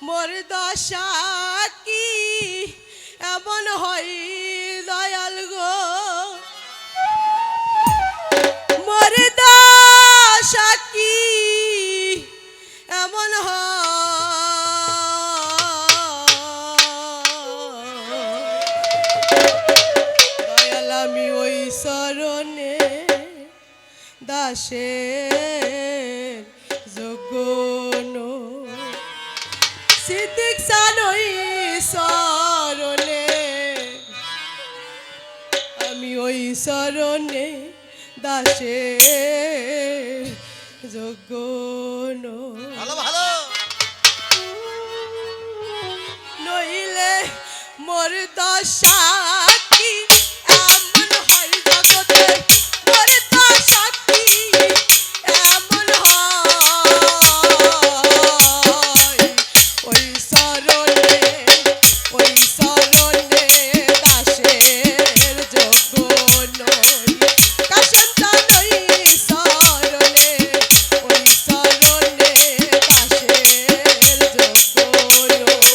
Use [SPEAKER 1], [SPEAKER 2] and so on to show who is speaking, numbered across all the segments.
[SPEAKER 1] মোর দশা কি এমন হয় দয়াল গো, মোর দশা কি এমন দয়াল আমি ওই শরণে দাসের যোগ্য সিদ্দিক সানই শরণে আমি ওই শরণে দাসের যোগ্য নইলে মোর দশা কি এমন হয় জগতে, মোর দশা কি এমন হয় ওই শরণে দাসের যোগ্য নই, কাশেম জানই শরণে ওই শরণে দাসের যোগ্য নই।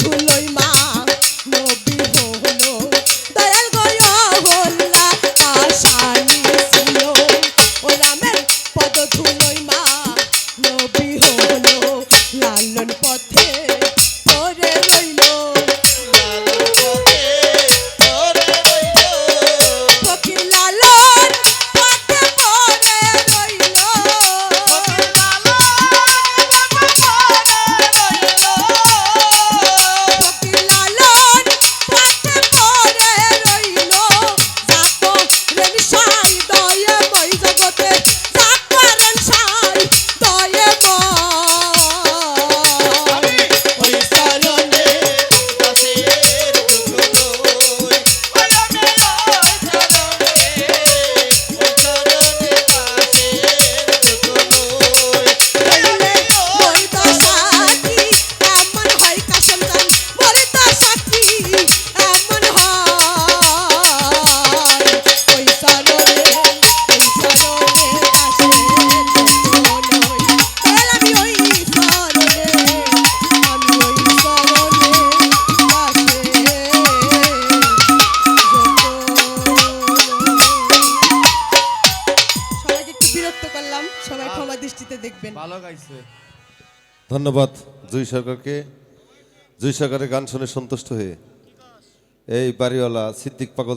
[SPEAKER 1] ধুলোই মা নবী হলো দয়াল গয়া হল্লা আশানি ছিল ও রামের পদ ধুলোই মা নবী হলো লালন পথে পরে রইল ফকির লালন পথে পরে রইল ফকির লালন পথে পরে রইল যাকো রেন সাই দয়ে মই জগতে যাকো রেন সাই দয়ে মই ওই চরণে বললে মই তো সাথী এমন হয় কাশেম জান বলে তো সাথী এমন হয় ওই চরণে কাশেম নই তাহলে আমি ওই চরণে সবাইকে একটু বিরক্ত করলাম সবাই ক্ষমা দৃষ্টিতে দেখবেন
[SPEAKER 2] ভালো গাইছে।
[SPEAKER 3] ধন্যবাদ জুই সরকারকে। জুই সরকারের গান শুনে সন্তুষ্ট হয়ে এই বাড়িওয়ালা সিদ্দিক পাগল